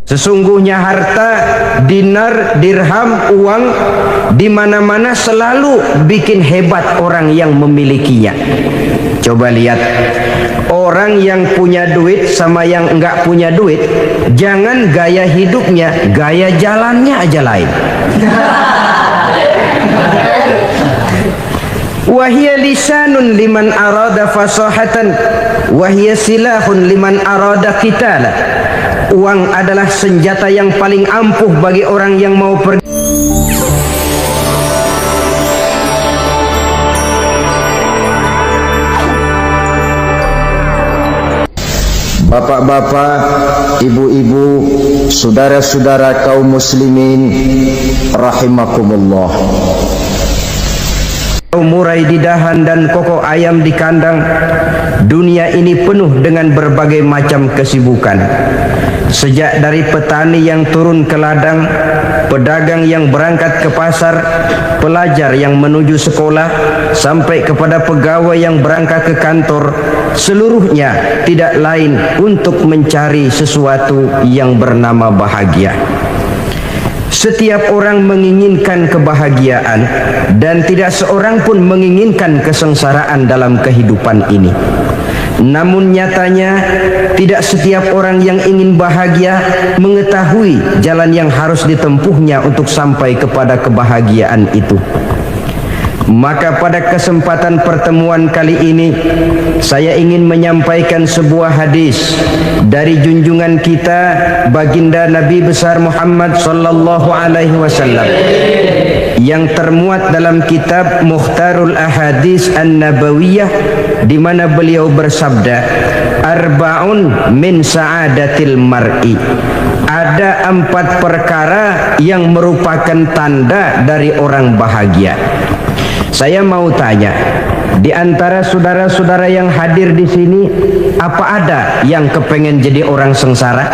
Sesungguhnya harta, dinar, dirham, uang di mana-mana selalu bikin hebat orang yang memilikinya. Coba lihat, orang yang punya duit sama yang enggak punya duit, jangan gaya hidupnya, gaya jalannya aja lain. Wahia lisanun liman arada fasahatan, wahia silahun liman arada qitala. Uang adalah senjata yang paling ampuh bagi orang yang mau pergi. Bapak-bapak, ibu-ibu, saudara-saudara kaum muslimin rahimakumullah. Murai di dahan dan kokok ayam di kandang, dunia ini penuh dengan berbagai macam kesibukan. Sejak dari petani yang turun ke ladang, pedagang yang berangkat ke pasar, pelajar yang menuju sekolah, sampai kepada pegawai yang berangkat ke kantor, seluruhnya tidak lain untuk mencari sesuatu yang bernama bahagia. Setiap orang menginginkan kebahagiaan dan tidak seorang pun menginginkan kesengsaraan dalam kehidupan ini. Namun nyatanya tidak setiap orang yang ingin bahagia mengetahui jalan yang harus ditempuhnya untuk sampai kepada kebahagiaan itu. Maka pada kesempatan pertemuan kali ini saya ingin menyampaikan sebuah hadis dari junjungan kita baginda Nabi besar Muhammad sallallahu alaihi wasallam yang termuat dalam kitab Mukhtarul Ahadits An-Nabawiyah, di mana beliau bersabda, arba'un min sa'adatil mar'i. Ada 4 perkara yang merupakan tanda dari orang bahagia. Saya mau tanya, di antara saudara-saudara yang hadir di sini, apa ada yang kepengen jadi orang sengsara?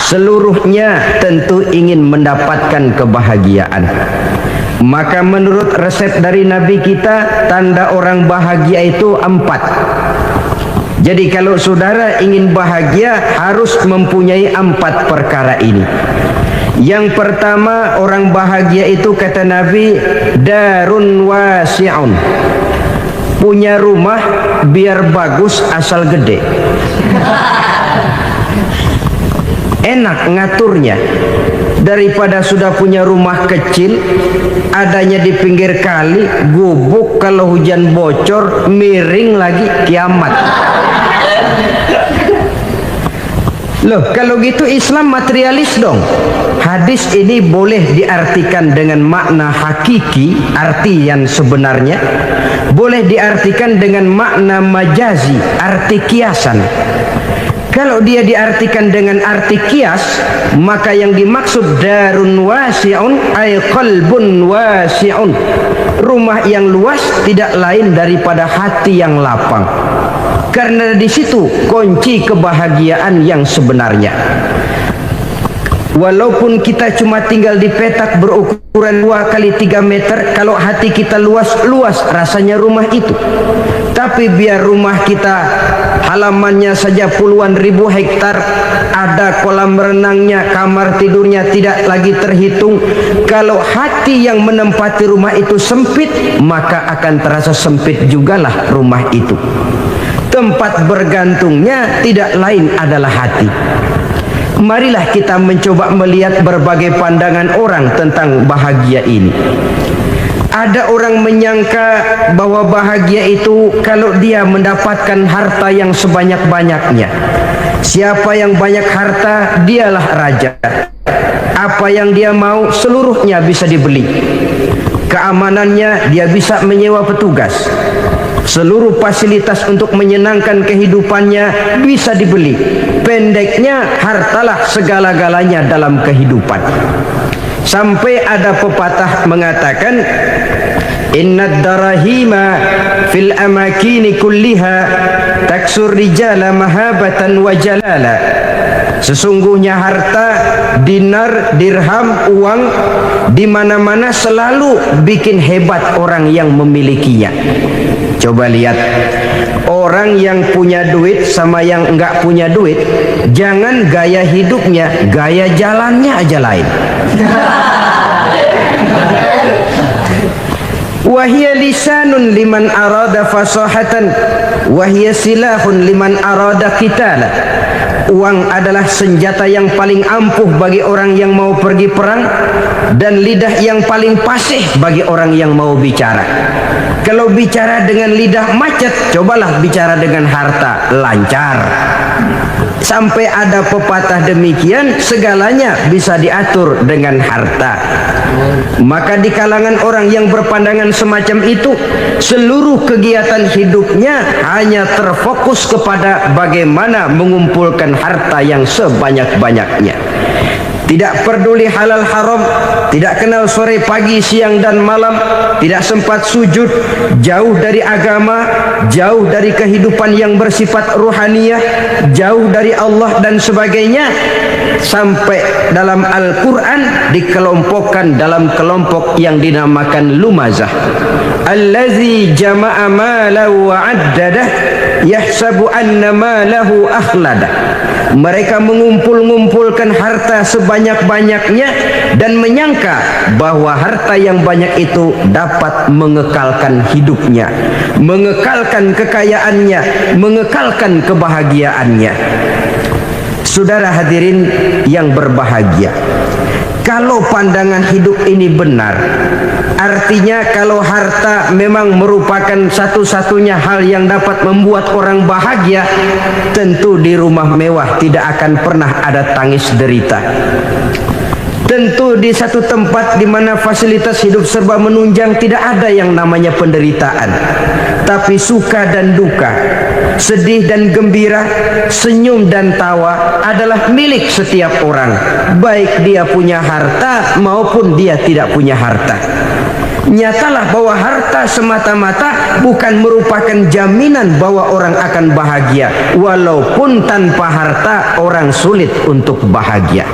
Seluruhnya tentu ingin mendapatkan kebahagiaan. Maka menurut resep dari Nabi kita, tanda orang bahagia itu 4. Jadi kalau saudara ingin bahagia, harus mempunyai 4 perkara ini. Yang pertama, orang bahagia itu kata Nabi, darun wasi'un. Punya rumah biar bagus asal gede. Enak ngaturnya. Daripada sudah punya rumah kecil, adanya di pinggir kali, gubuk, kalau hujan bocor, miring lagi, kiamat. Loh, kalau gitu Islam materialis dong. Hadis ini boleh diartikan dengan makna hakiki, arti yang sebenarnya. Boleh diartikan dengan makna majazi, arti kiasan. Kalau dia diartikan dengan arti kias, maka yang dimaksud darun wasi'un ay qalbun wasi'un. Rumah yang luas tidak lain daripada hati yang lapang. Karena di situ kunci kebahagiaan yang sebenarnya. Walaupun kita cuma tinggal di petak berukuran 2 kali 3 meter, kalau hati kita luas-luas rasanya rumah itu. Tapi biar rumah kita halamannya saja puluhan ribu hektar, ada kolam renangnya, kamar tidurnya tidak lagi terhitung. Kalau hati yang menempati rumah itu sempit, maka akan terasa sempit jugalah rumah itu. Tempat bergantungnya tidak lain adalah hati. Marilah kita mencoba melihat berbagai pandangan orang tentang bahagia ini. Ada orang menyangka bahwa bahagia itu kalau dia mendapatkan harta yang sebanyak-banyaknya. Siapa yang banyak harta, dialah raja. Apa yang dia mau seluruhnya bisa dibeli. Keamanannya dia bisa menyewa petugas. Seluruh fasilitas untuk menyenangkan kehidupannya bisa dibeli. Pendeknya, hartalah segala-galanya dalam kehidupan. Sampai ada pepatah mengatakan, innad darahima fil amakini kulliha taksur rijala mahabatan wa jalala. Sesungguhnya harta, dinar, dirham, uang di mana-mana selalu bikin hebat orang yang memilikinya. Coba lihat, orang yang punya duit sama yang enggak punya duit, jangan gaya hidupnya, gaya jalannya aja lain. Wahia lisanun liman arada fasahatan, wahia silahun liman arada qitala. Uang adalah senjata yang paling ampuh bagi orang yang mau pergi perang, dan lidah yang paling fasih bagi orang yang mau bicara. Kalau bicara dengan lidah macet, cobalah bicara dengan harta, lancar. Sampai ada pepatah demikian, segalanya bisa diatur dengan harta. Maka di kalangan orang yang berpandangan semacam itu, seluruh kegiatan hidupnya hanya terfokus kepada bagaimana mengumpulkan harta yang sebanyak-banyaknya. Tidak peduli halal haram, tidak kenal sore pagi siang dan malam, tidak sempat sujud, jauh dari agama, jauh dari kehidupan yang bersifat ruhaniyah, jauh dari Allah dan sebagainya. Sampai dalam Al-Quran dikelompokkan dalam kelompok yang dinamakan lumazah. Allazi jama'a malahu wa addadah yahsabu anna malahu akhladah. Mereka mengumpul-ngumpulkan harta sebanyak-banyaknya dan menyangka bahwa harta yang banyak itu dapat mengekalkan hidupnya, mengekalkan kekayaannya, mengekalkan kebahagiaannya. Saudara hadirin yang berbahagia, kalau pandangan hidup ini benar, artinya kalau harta memang merupakan satu-satunya hal yang dapat membuat orang bahagia, tentu di rumah mewah tidak akan pernah ada tangis derita. Tentu di satu tempat di mana fasilitas hidup serba menunjang tidak ada yang namanya penderitaan. Tapi suka dan duka, sedih dan gembira, senyum dan tawa adalah milik setiap orang, baik dia punya harta maupun dia tidak punya harta. Nyatalah bahwa harta semata-mata bukan merupakan jaminan bahwa orang akan bahagia. Walaupun tanpa harta orang sulit untuk bahagia.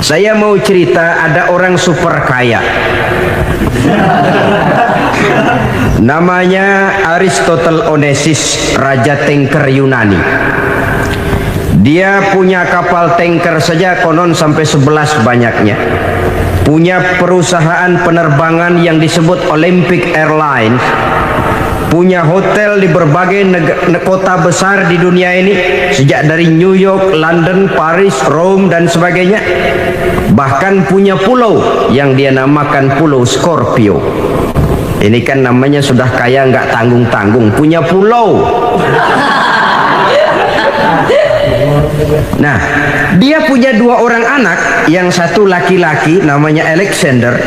Saya mau cerita, ada orang super kaya, namanya Aristotle Onesimus, raja tanker Yunani. Dia punya kapal tanker saja konon sampai 11 banyaknya. Punya perusahaan penerbangan yang disebut Olympic Airlines. Punya hotel di berbagai kota besar di dunia ini, sejak dari New York, London, Paris, Rome dan sebagainya. Bahkan punya pulau yang dia namakan Pulau Scorpio. Ini kan namanya sudah kaya nggak tanggung-tanggung, punya pulau. Nah, dia punya 2 orang anak, yang satu laki-laki namanya Alexander,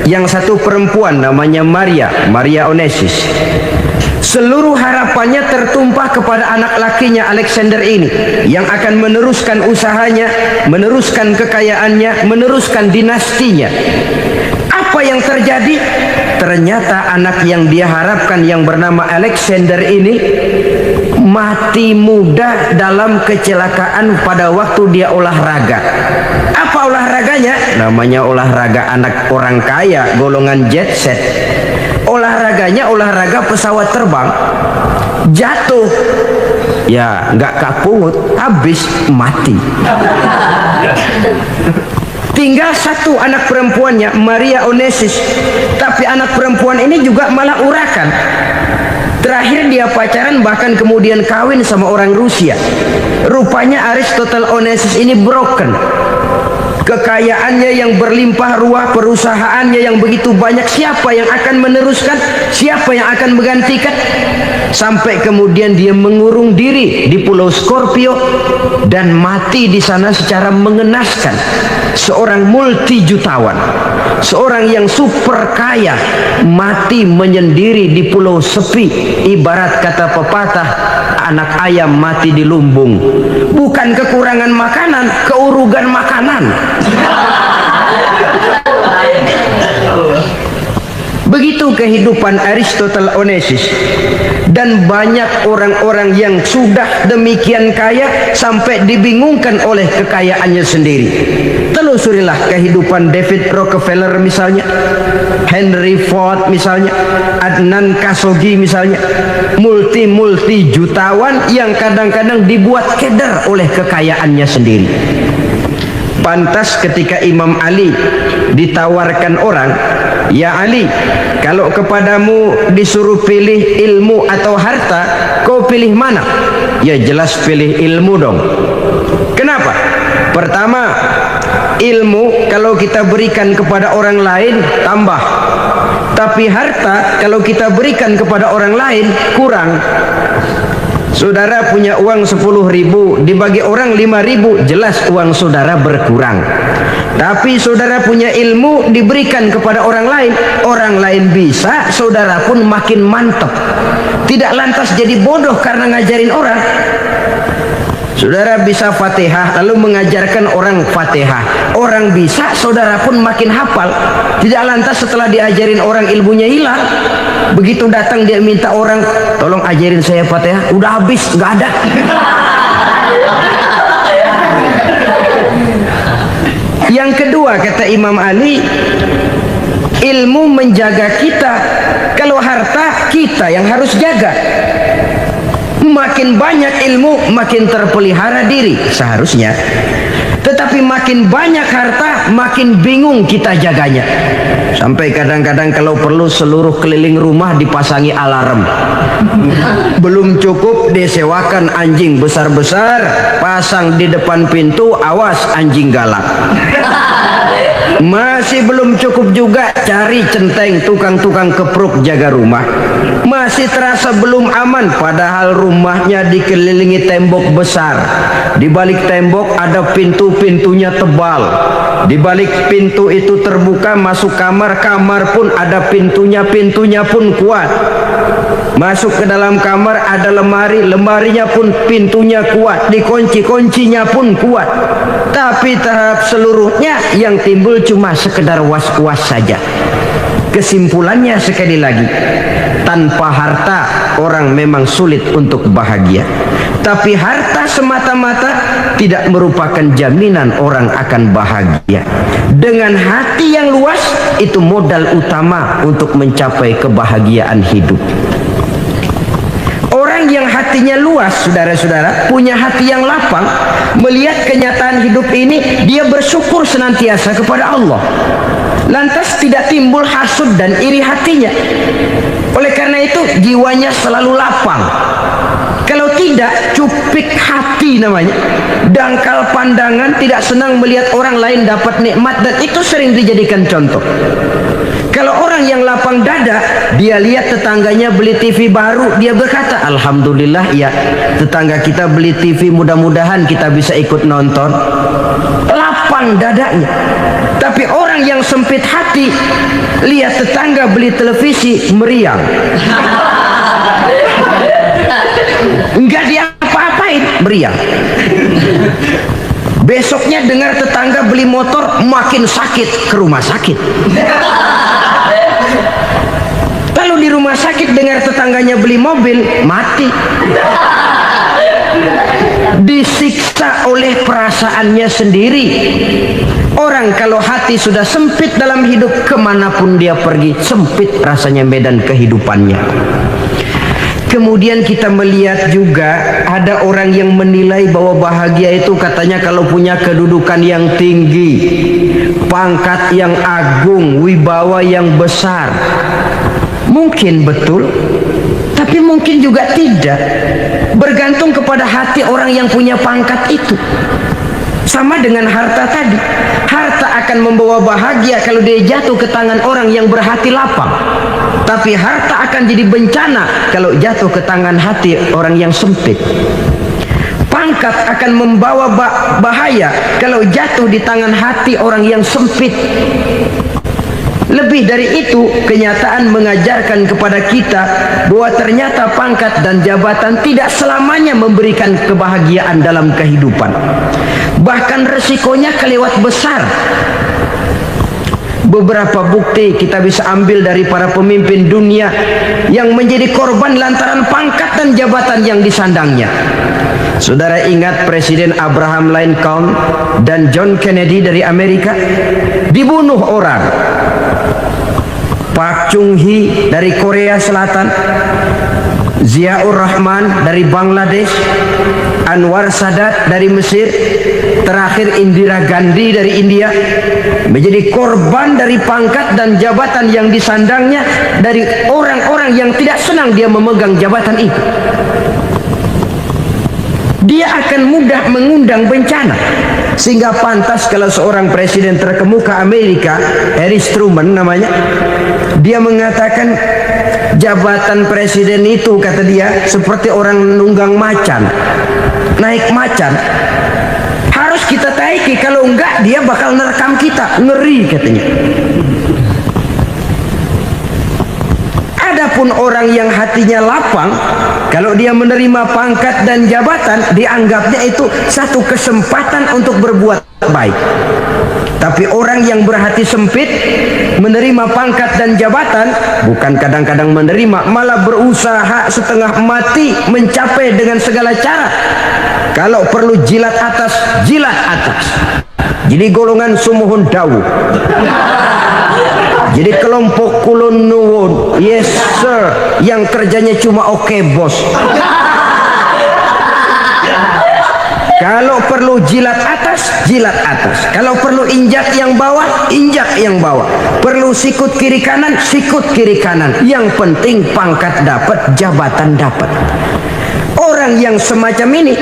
yang satu perempuan namanya Maria Onesimus. Seluruh harapannya tertumpah kepada anak lakinya Alexander ini, yang akan meneruskan usahanya, meneruskan kekayaannya, meneruskan dinastinya. Apa yang terjadi? Ternyata anak yang dia harapkan yang bernama Alexander ini mati muda dalam kecelakaan pada waktu dia olahraga. Apa olahraganya? Namanya olahraga anak orang kaya, golongan jet set. Olahraganya olahraga pesawat terbang. Jatuh, ya nggak kapungut, habis mati. Tinggal satu anak perempuannya, Maria Onesimus. Tapi anak perempuan ini juga malah urakan. Terakhir dia pacaran, bahkan kemudian kawin sama orang Rusia. Rupanya Aristotle Onesimus ini broken. Kekayaannya yang berlimpah ruah, perusahaannya yang begitu banyak, siapa yang akan meneruskan? Siapa yang akan menggantikan? Sampai kemudian dia mengurung diri di Pulau Scorpio dan mati di sana secara mengenaskan. Seorang multi jutawan, seorang yang super kaya, mati menyendiri di pulau sepi. Ibarat kata pepatah, anak ayam mati di lumbung. Bukan kekurangan makanan, keurugan makanan. Begitu Itu kehidupan Aristotle Onassis. Dan banyak orang-orang yang sudah demikian kaya sampai dibingungkan oleh kekayaannya sendiri. Telusurilah kehidupan David Rockefeller misalnya, Henry Ford misalnya, Adnan Khashoggi misalnya, multi jutawan yang kadang-kadang dibuat keder oleh kekayaannya sendiri. Pantas ketika Imam Ali ditawarkan orang, "Ya Ali, kalau kepadamu disuruh pilih ilmu atau harta, kau pilih mana?" Ya jelas pilih ilmu dong. Kenapa? Pertama, ilmu kalau kita berikan kepada orang lain tambah. Tapi harta kalau kita berikan kepada orang lain kurang. Saudara punya uang 10.000, dibagi orang 5.000, jelas uang saudara berkurang. Tapi saudara punya ilmu diberikan kepada orang lain bisa, saudara pun makin mantap. Tidak lantas jadi bodoh karena ngajarin orang. Saudara bisa Fatihah lalu mengajarkan orang Fatihah. Orang bisa, saudara pun makin hafal. Tidak lantas setelah diajarin orang ilmunya hilang. Begitu datang dia minta orang, "Tolong ajarin saya Fatihah." Udah habis, nggak ada. Yang kedua kata Imam Ali, ilmu menjaga kita. Kalau harta, kita yang harus jaga. Makin banyak ilmu, makin terpelihara diri seharusnya. Tetapi makin banyak harta, makin bingung kita jaganya. Sampai kadang-kadang kalau perlu seluruh keliling rumah dipasangi alarm. Belum cukup disewakan anjing besar-besar, pasang di depan pintu, awas anjing galak. Masih belum cukup juga, cari centeng tukang-tukang kepruk jaga rumah. Masih terasa belum aman, padahal rumahnya dikelilingi tembok besar. Di balik tembok ada pintu-pintunya tebal. Di balik pintu itu terbuka masuk kamar, kamar pun ada pintunya pun kuat. Masuk ke dalam kamar ada lemari, lemarinya pun pintunya kuat, dikunci, kuncinya pun kuat. Tapi tahap seluruhnya yang timbul cuma sekedar was-was saja. Kesimpulannya sekali lagi, tanpa harta orang memang sulit untuk bahagia. Tapi harta semata-mata tidak merupakan jaminan orang akan bahagia. Dengan hati yang luas, itu modal utama untuk mencapai kebahagiaan hidup. Orang yang hatinya luas, saudara-saudara, punya hati yang lapang, melihat kenyataan hidup ini, dia bersyukur senantiasa kepada Allah. Lantas tidak timbul hasud dan iri hatinya. Oleh karena itu jiwanya selalu lapang. Kalau tidak, cupik hati namanya, dangkal pandangan, tidak senang melihat orang lain dapat nikmat, dan itu sering dijadikan contoh. Kalau orang yang lapang dada, dia lihat tetangganya beli TV baru, dia berkata, "Alhamdulillah ya, tetangga kita beli TV, mudah-mudahan kita bisa ikut nonton." Lapang dadanya. Tapi orang yang sempit hati, lihat tetangga beli televisi, meriang. Enggak diapa-apain, meriang. Besoknya dengar tetangga beli motor, makin sakit, ke rumah sakit. Lalu di rumah sakit dengar tetangganya beli mobil, mati. Disiksa oleh perasaannya sendiri. Orang kalau hati sudah sempit dalam hidup, kemanapun dia pergi, sempit rasanya medan kehidupannya. Kemudian kita melihat juga ada orang yang menilai bahwa bahagia itu katanya kalau punya kedudukan yang tinggi, pangkat yang agung, wibawa yang besar. Mungkin betul, tapi mungkin juga tidak. Bergantung kepada hati orang yang punya pangkat itu. Sama dengan harta tadi. Harta akan membawa bahagia kalau dia jatuh ke tangan orang yang berhati lapang. Tapi harta akan jadi bencana kalau jatuh ke tangan hati orang yang sempit. Pangkat akan membawa bahaya kalau jatuh di tangan hati orang yang sempit. Lebih dari itu, kenyataan mengajarkan kepada kita bahwa ternyata pangkat dan jabatan tidak selamanya memberikan kebahagiaan dalam kehidupan. Bahkan resikonya kelewat besar. Beberapa bukti kita bisa ambil dari para pemimpin dunia yang menjadi korban lantaran pangkat dan jabatan yang disandangnya. Saudara ingat Presiden Abraham Lincoln dan John Kennedy dari Amerika dibunuh orang. Park Chung-hee dari Korea Selatan, Ziaur Rahman dari Bangladesh, Anwar Sadat dari Mesir, terakhir Indira Gandhi dari India menjadi korban dari pangkat dan jabatan yang disandangnya dari orang-orang yang tidak senang dia memegang jabatan itu. Dia akan mudah mengundang bencana, sehingga pantas kalau seorang presiden terkemuka Amerika, Harry Truman namanya, dia mengatakan jabatan presiden itu, kata dia, seperti orang nunggang macan, naik macan, harus kita taiki, kalau enggak dia bakal nerekam kita, ngeri katanya. Adapun orang yang hatinya lapang, kalau dia menerima pangkat dan jabatan, dianggapnya itu satu kesempatan untuk berbuat baik. Tapi orang yang berhati sempit, menerima pangkat dan jabatan, bukan kadang-kadang menerima, malah berusaha setengah mati mencapai dengan segala cara. Kalau perlu jilat atas, jilat atas. Jadi golongan sumuhun dawu. Jadi kelompok kulon nuwun, yes sir, yang kerjanya cuma oke bos. Kalau perlu jilat atas, jilat atas. Kalau perlu injak yang bawah, injak yang bawah. Perlu sikut kiri kanan, sikut kiri kanan. Yang penting pangkat dapat, jabatan dapat. Orang yang semacam ini,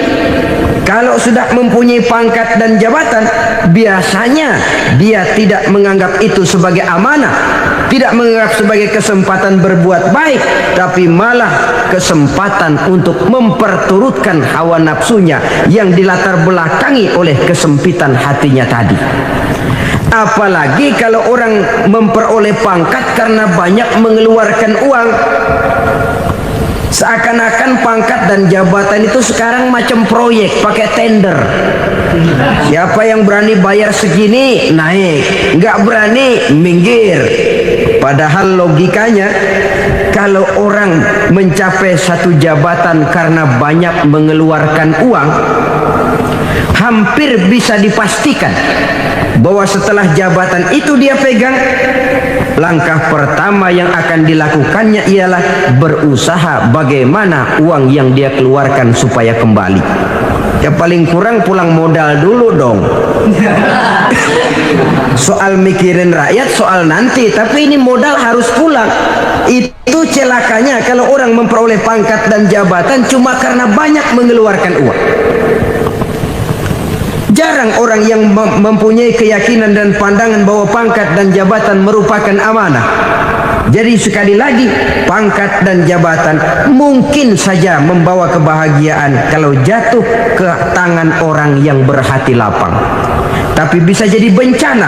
kalau sudah mempunyai pangkat dan jabatan, biasanya dia tidak menganggap itu sebagai amanah, tidak menganggap sebagai kesempatan berbuat baik, tapi malah kesempatan untuk memperturutkan hawa nafsunya yang dilatar belakangi oleh kesempitan hatinya tadi. Apalagi kalau orang memperoleh pangkat karena banyak mengeluarkan uang. Seakan-akan pangkat dan jabatan itu sekarang macam proyek, pakai tender. Siapa yang berani bayar segini, naik. Nggak berani, minggir. Padahal logikanya, kalau orang mencapai satu jabatan karena banyak mengeluarkan uang, hampir bisa dipastikan bahwa setelah jabatan itu dia pegang, langkah pertama yang akan dilakukannya ialah berusaha bagaimana uang yang dia keluarkan supaya kembali. Ya paling kurang pulang modal dulu dong. Soal mikirin rakyat soal nanti, tapi ini modal harus pulang. Itu celakanya kalau orang memperoleh pangkat dan jabatan cuma karena banyak mengeluarkan uang. Jarang orang yang mempunyai keyakinan dan pandangan bahwa pangkat dan jabatan merupakan amanah. Jadi sekali lagi, pangkat dan jabatan mungkin saja membawa kebahagiaan kalau jatuh ke tangan orang yang berhati lapang. Tapi bisa jadi bencana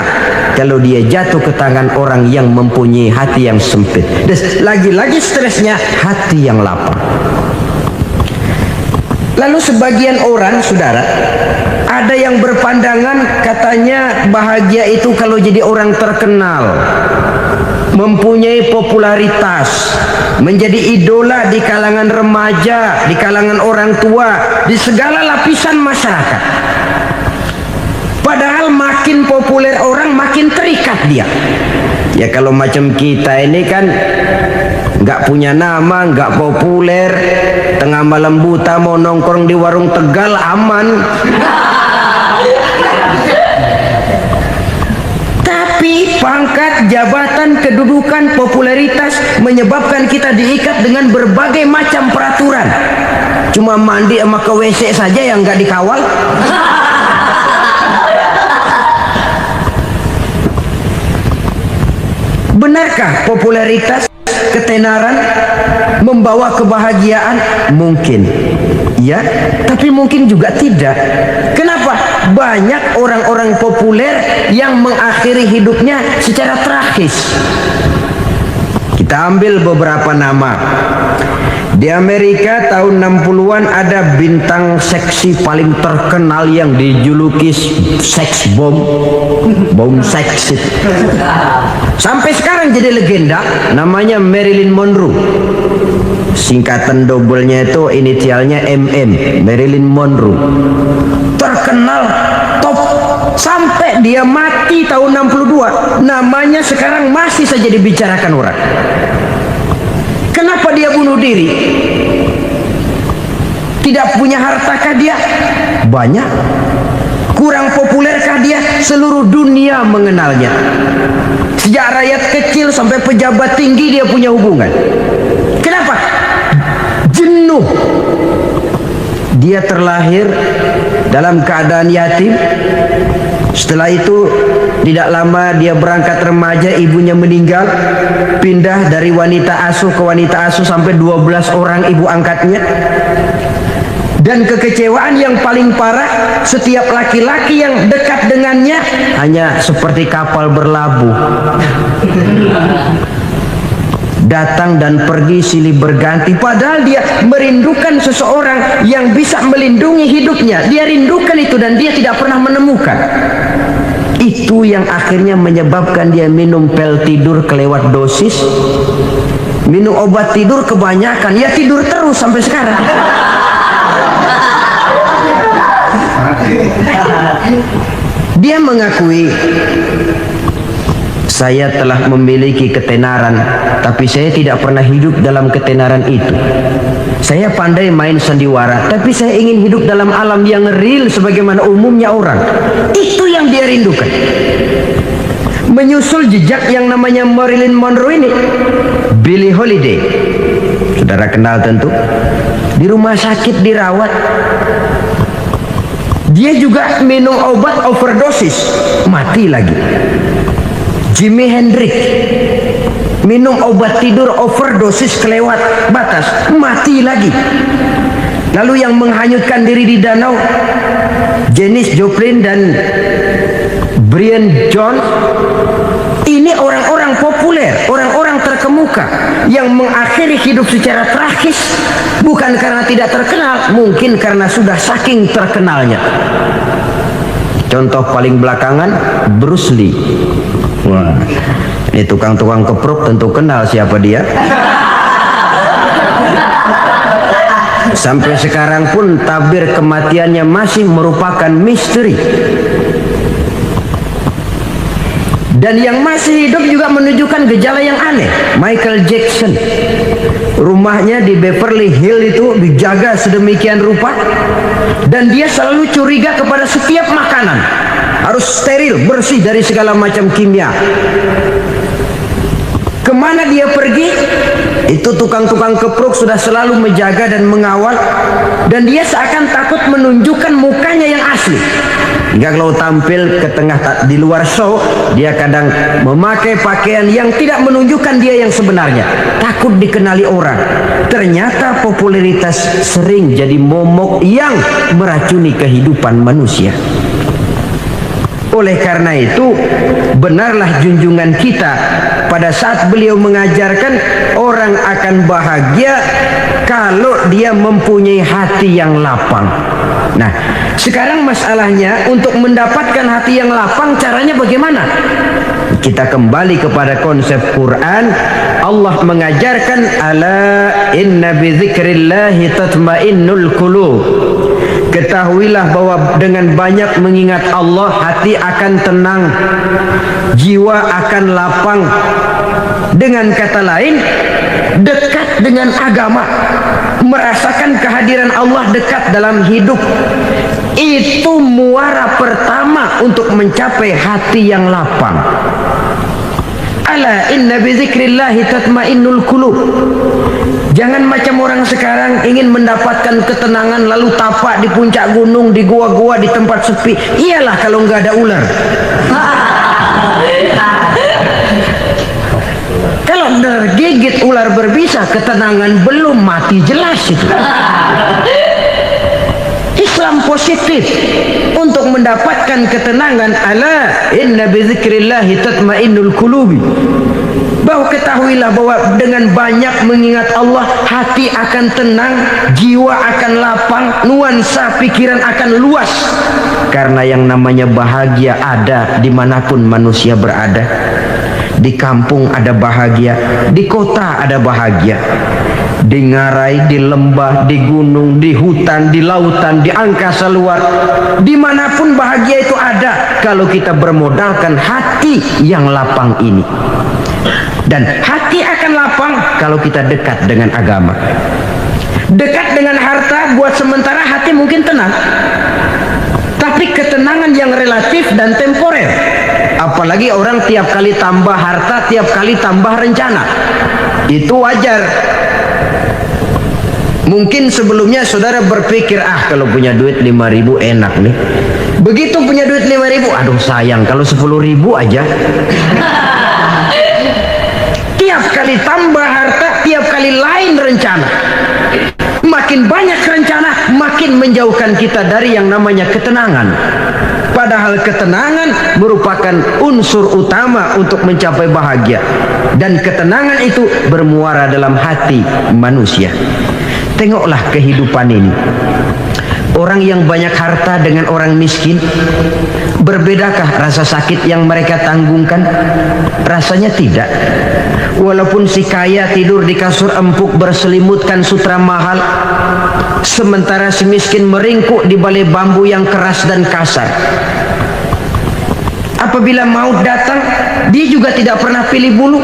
kalau dia jatuh ke tangan orang yang mempunyai hati yang sempit. Dan lagi-lagi stresnya hati yang lapang. Lalu sebagian orang, saudara, ada yang berpandangan katanya bahagia itu kalau jadi orang terkenal, mempunyai popularitas, menjadi idola di kalangan remaja, di kalangan orang tua, di segala lapisan masyarakat. Padahal makin populer orang, makin terikat dia. Ya kalau macam kita ini kan nggak punya nama, nggak populer, tengah malam buta mau nongkrong di warung Tegal aman. Tapi pangkat, jabatan, kedudukan, popularitas menyebabkan kita diikat dengan berbagai macam peraturan. Cuma mandi sama ke WC saja yang nggak dikawal. Benarkah popularitas, ketenaran membawa kebahagiaan? Mungkin ya, tapi mungkin juga tidak. Kenapa? Banyak orang-orang populer yang mengakhiri hidupnya secara tragis. Kita ambil beberapa nama. Di Amerika tahun 60-an ada bintang seksi paling terkenal yang dijuluki seks bom, bom seks. Sampai sekarang jadi legenda, namanya Marilyn Monroe. Singkatan dobelnya itu inisialnya MM, Marilyn Monroe. Terkenal, top, sampai dia mati tahun 62. Namanya sekarang masih saja dibicarakan orang. Kenapa dia bunuh diri? Tidak punya hartakah dia? Banyak. Kurang populerkah dia? Seluruh dunia mengenalnya. Sejak rakyat kecil sampai pejabat tinggi dia punya hubungan. Kenapa? Jenuh. Dia terlahir dalam keadaan yatim. Setelah itu tidak lama dia berangkat remaja, ibunya meninggal, pindah dari wanita asuh ke wanita asuh sampai 12 orang ibu angkatnya. Dan kekecewaan yang paling parah, setiap laki-laki yang dekat dengannya hanya seperti kapal berlabuh, datang dan pergi silih berganti. Padahal dia merindukan seseorang yang bisa melindungi hidupnya. Dia rindukan itu dan dia tidak pernah menemukan. Itu yang akhirnya menyebabkan dia minum pil tidur kelewat dosis, minum obat tidur kebanyakan, ya tidur terus sampai sekarang. Dia mengakui, saya telah memiliki ketenaran, tapi saya tidak pernah hidup dalam ketenaran itu. Saya pandai main sandiwara, tapi saya ingin hidup dalam alam yang real sebagaimana umumnya orang. Itu yang dia rindukan. Menyusul jejak yang namanya Marilyn Monroe ini, Billie Holiday, saudara kenal tentu, di rumah sakit dirawat. Dia juga minum obat overdosis, mati lagi. Jimi Hendrix minum obat tidur overdosis kelewat batas, mati lagi. Lalu yang menghanyutkan diri di danau, Janis Joplin dan Brian Jones. Ini orang-orang populer, orang-orang terkemuka yang mengakhiri hidup secara tragis, bukan karena tidak terkenal, mungkin karena sudah saking terkenalnya. Contoh paling belakangan, Bruce Lee. Wah, ini tukang-tukang keprok tentu kenal siapa dia. Sampai sekarang pun tabir kematiannya masih merupakan misteri. Dan yang masih hidup juga menunjukkan gejala yang aneh. Michael Jackson, rumahnya di Beverly Hills itu dijaga sedemikian rupa, dan dia selalu curiga kepada setiap makanan harus steril, bersih dari segala macam kimia. Kemana dia pergi, itu tukang-tukang keprok sudah selalu menjaga dan mengawal, dan dia seakan takut menunjukkan mukanya yang asli. Hingga kalau tampil ke tengah di luar show, dia kadang memakai pakaian yang tidak menunjukkan dia yang sebenarnya, takut dikenali orang. Ternyata popularitas sering jadi momok yang meracuni kehidupan manusia. Oleh karena itu, benarlah junjungan kita pada saat beliau mengajarkan orang akan bahagia kalau dia mempunyai hati yang lapang. Nah, sekarang masalahnya untuk mendapatkan hati yang lapang, caranya bagaimana? Kita kembali kepada konsep Quran. Allah mengajarkan, ala inna bi dzikrillahi tatmainnul qulub. Ketahuilah bahwa dengan banyak mengingat Allah, hati akan tenang, jiwa akan lapang. Dengan kata lain, dekat dengan agama, merasakan kehadiran Allah dekat dalam hidup. Itu muara pertama untuk mencapai hati yang lapang. Ala inna bi dzikrillahi tatmainnul qulub. Jangan macam orang sekarang ingin mendapatkan ketenangan lalu tapak di puncak gunung, di gua-gua, di tempat sepi. Iyalah kalau nggak ada ular. Kalau tergigit ular berbisa, ketenangan belum, mati jelas itu. Islam positif untuk mendapatkan ketenangan. Ala inna bi dzikrillahi tatmainnul qulubi. bahwa ketahuilah bahwa dengan banyak mengingat Allah, hati akan tenang, jiwa akan lapang, nuansa pikiran akan luas. Karena yang namanya bahagia ada dimanapun manusia berada. Di kampung ada bahagia, di kota ada bahagia, di ngarai, di lembah, di gunung, di hutan, di lautan, di angkasa luar, dimanapun bahagia itu ada kalau kita bermodalkan hati yang lapang ini. Dan hati akan lapang kalau kita dekat dengan agama. Dekat dengan harta buat sementara hati mungkin tenang, tapi ketenangan yang relatif dan temporer. Apalagi orang tiap kali tambah harta, tiap kali tambah rencana. Itu wajar. Mungkin sebelumnya saudara berpikir, kalau punya duit 5.000 enak nih. Begitu punya duit 5.000, aduh sayang kalau 10.000 aja. Tiap kali tambah harta, tiap kali lain rencana. Makin banyak rencana, makin menjauhkan kita dari yang namanya ketenangan. Padahal ketenangan merupakan unsur utama untuk mencapai bahagia. Dan ketenangan itu bermuara dalam hati manusia. Tengoklah kehidupan ini. Orang yang banyak harta dengan orang miskin, berbedakah rasa sakit yang mereka tanggungkan? Rasanya tidak. Walaupun si kaya tidur di kasur empuk berselimutkan sutra mahal, sementara si miskin meringkuk di balai bambu yang keras dan kasar. Apabila maut datang, dia juga tidak pernah pilih bulu.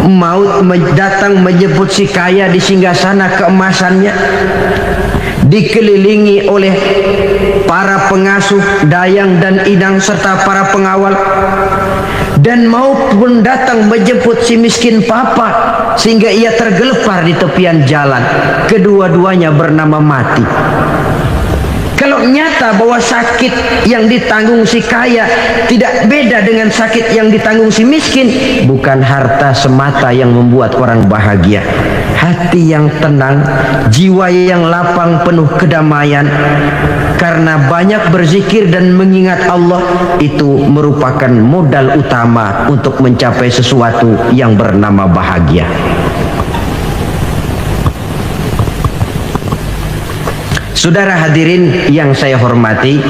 Maut datang menjemput si kaya di singgasana keemasannya, dikelilingi oleh para pengasuh, dayang dan inang serta para pengawal. Dan maut pun datang menjemput si miskin papa sehingga ia tergelepar di tepian jalan. Kedua-duanya bernama mati. Kalau nyata bahwa sakit yang ditanggung si kaya tidak beda dengan sakit yang ditanggung si miskin, bukan harta semata yang membuat orang bahagia. Hati yang tenang, jiwa yang lapang penuh kedamaian. Karena banyak berzikir dan mengingat Allah, itu merupakan modal utama untuk mencapai sesuatu yang bernama bahagia. Saudara hadirin yang saya hormati,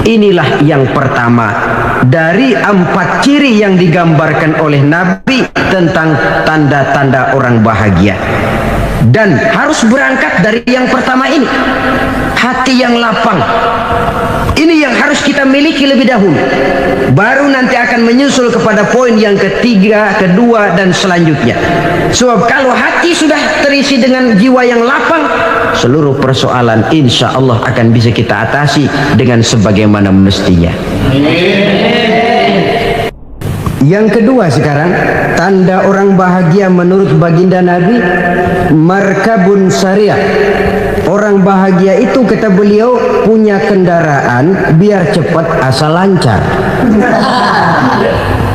inilah yang pertama dari 4 ciri yang digambarkan oleh Nabi tentang tanda-tanda orang bahagia. Dan harus berangkat dari yang pertama ini, hati yang lapang. Ini yang harus kita miliki lebih dahulu. Baru nanti akan menyusul kepada poin yang ketiga, kedua, dan selanjutnya. Sebab kalau hati sudah terisi dengan jiwa yang lapang, seluruh persoalan insya Allah akan bisa kita atasi dengan sebagaimana mestinya. Yang kedua sekarang, tanda orang bahagia menurut baginda Nabi, markabun syariah. Orang bahagia itu kata beliau punya kendaraan biar cepat asal lancar.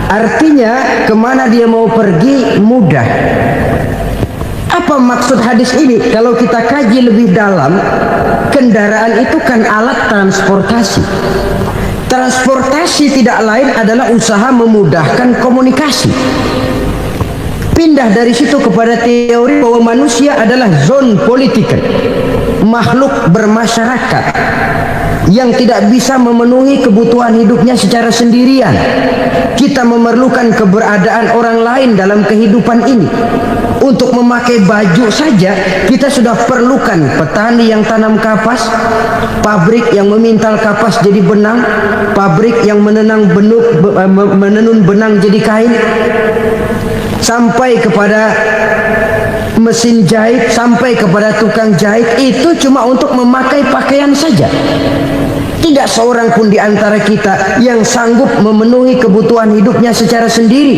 Artinya kemana dia mau pergi mudah. Apa maksud hadis ini? Kalau kita kaji lebih dalam, kendaraan itu kan alat transportasi. Transportasi tidak lain adalah usaha memudahkan komunikasi. Pindah dari situ kepada teori bahwa manusia adalah zon political, makhluk bermasyarakat yang tidak bisa memenuhi kebutuhan hidupnya secara sendirian. Kita memerlukan keberadaan orang lain dalam kehidupan ini. Untuk memakai baju saja kita sudah perlukan petani yang tanam kapas, pabrik yang memintal kapas jadi benang, pabrik yang menenun benang jadi kain, sampai kepada mesin jahit, sampai kepada tukang jahit. Itu cuma untuk memakai pakaian saja. Tidak seorang pun di antara kita yang sanggup memenuhi kebutuhan hidupnya secara sendiri.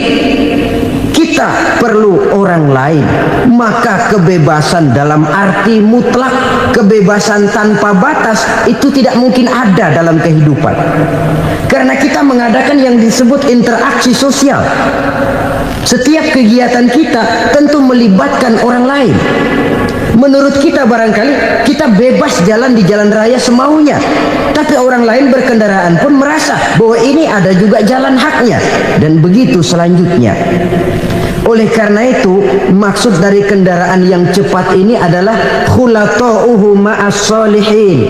Kita perlu orang lain. Maka kebebasan dalam arti mutlak, kebebasan tanpa batas, itu tidak mungkin ada dalam kehidupan. Karena kita mengadakan yang disebut interaksi sosial. Setiap kegiatan kita tentu melibatkan orang lain. Menurut kita barangkali kita bebas jalan di jalan raya semaunya, tapi orang lain berkendaraan pun merasa bahwa ini ada juga jalan haknya, dan begitu selanjutnya. Oleh karena itu, maksud dari kendaraan yang cepat ini adalah khulata'uhu ma'as solihin.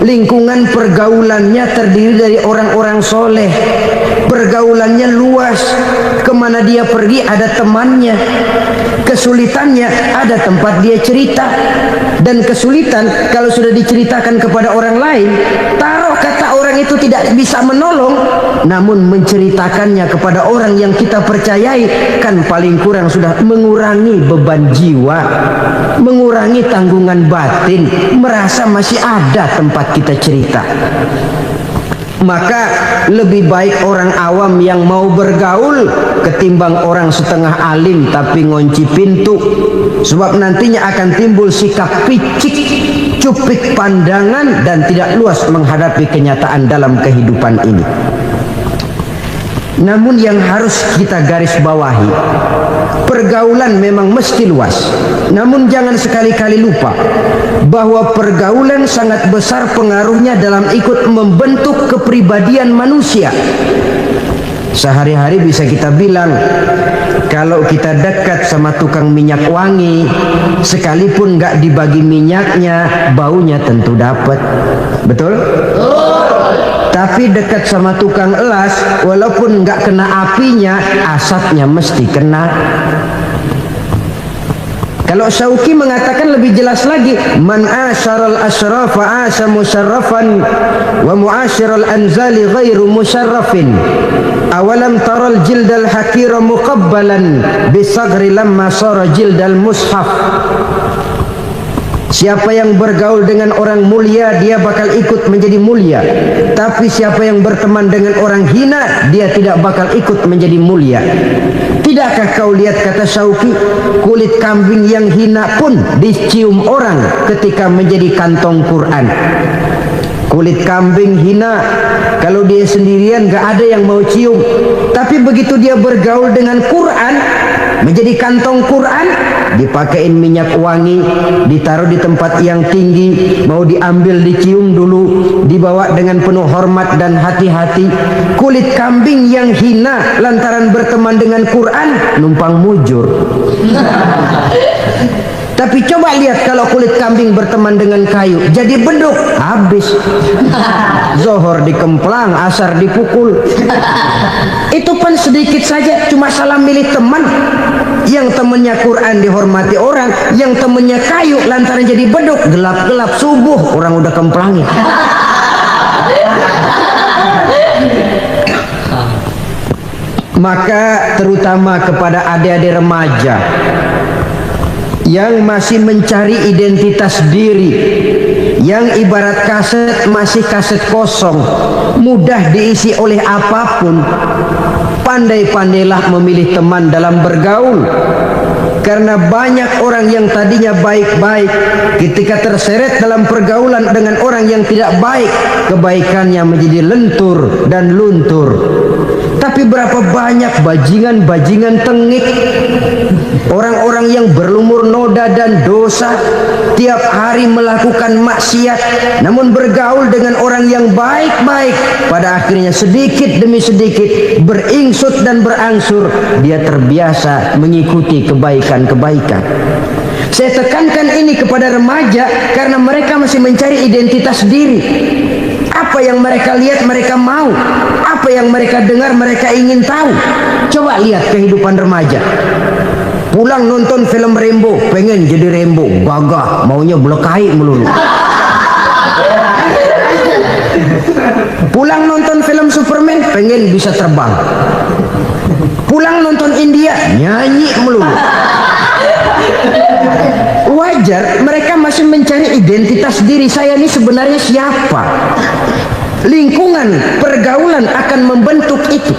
Lingkungan pergaulannya terdiri dari orang-orang soleh. Pergaulannya luas. Kemana dia pergi ada temannya. Kesulitannya ada tempat dia cerita. Dan kesulitan kalau sudah diceritakan kepada orang lain, taruh kata orang itu tidak bisa menolong, namun menceritakannya kepada orang yang kita percayai, kan paling kurang sudah mengurangi beban jiwa, mengurangi tanggungan batin, merasa masih ada tempat kita cerita. Maka lebih baik orang awam yang mau bergaul ketimbang orang setengah alim tapi ngunci pintu. Sebab nantinya akan timbul sikap picik, cupik pandangan, dan tidak luas menghadapi kenyataan dalam kehidupan ini. Namun yang harus kita garis bawahi, pergaulan memang mesti luas. Namun jangan sekali-kali lupa bahwa pergaulan sangat besar pengaruhnya dalam ikut membentuk kepribadian manusia. Sehari-hari bisa kita bilang, kalau kita dekat sama tukang minyak wangi, sekalipun gak dibagi minyaknya, baunya tentu dapat. Betul? Tapi dekat sama tukang elas, walaupun gak kena apinya, asapnya mesti kena. Kalau Syauqi mengatakan lebih jelas lagi, man asyaral asrafa asa musarrafan wa muasyiral anzali ghairu musarrafin. Awalam taral jildal hakira muqabbalan bisagri lamma sara jildal mushaf. Siapa yang bergaul dengan orang mulia, dia bakal ikut menjadi mulia. Tapi siapa yang berteman dengan orang hina, dia tidak bakal ikut menjadi mulia. Tidakkah kau lihat, kata Syauqi, kulit kambing yang hina pun dicium orang ketika menjadi kantong Quran. Kulit kambing hina, kalau dia sendirian gak ada yang mau cium. Tapi begitu dia bergaul dengan Quran, menjadi kantong Quran, dipakein minyak wangi, ditaruh di tempat yang tinggi, mau diambil dicium dulu, dibawa dengan penuh hormat dan hati-hati. Kulit kambing yang hina lantaran berteman dengan Quran, numpang mujur. Tapi coba lihat kalau kulit kambing berteman dengan kayu, jadi beduk, habis. Zohor dikemplang, asar dipukul. Itu pun sedikit saja, cuma salah milih teman. Yang temannya Quran dihormati orang, yang temannya kayu lantaran jadi beduk, gelap-gelap subuh orang udah kemplangin. Maka terutama kepada adik-adik remaja yang masih mencari identitas diri, yang ibarat kaset masih kaset kosong, mudah diisi oleh apapun, pandai-pandailah memilih teman dalam bergaul. Karena banyak orang yang tadinya baik-baik, ketika terseret dalam pergaulan dengan orang yang tidak baik, kebaikannya menjadi lentur dan luntur. Tapi berapa banyak bajingan-bajingan tengik, orang-orang yang berlumur noda dan dosa, tiap hari melakukan maksiat, namun bergaul dengan orang yang baik-baik, pada akhirnya sedikit demi sedikit beringsut dan berangsur dia terbiasa mengikuti kebaikan-kebaikan. Saya tekankan ini kepada remaja karena mereka masih mencari identitas diri. Apa yang mereka lihat mereka mau, apa yang mereka dengar mereka ingin tahu. Coba lihat kehidupan remaja. Pulang nonton film Rambo, pengen jadi Rambo, gagah, maunya belekai melulu. Pulang nonton film Superman, pengen bisa terbang. Pulang nonton India, nyanyi melulu. Wajar, mereka masih mencari identitas diri. Saya ini sebenarnya siapa? Lingkungan, pergaulan akan membentuk itu.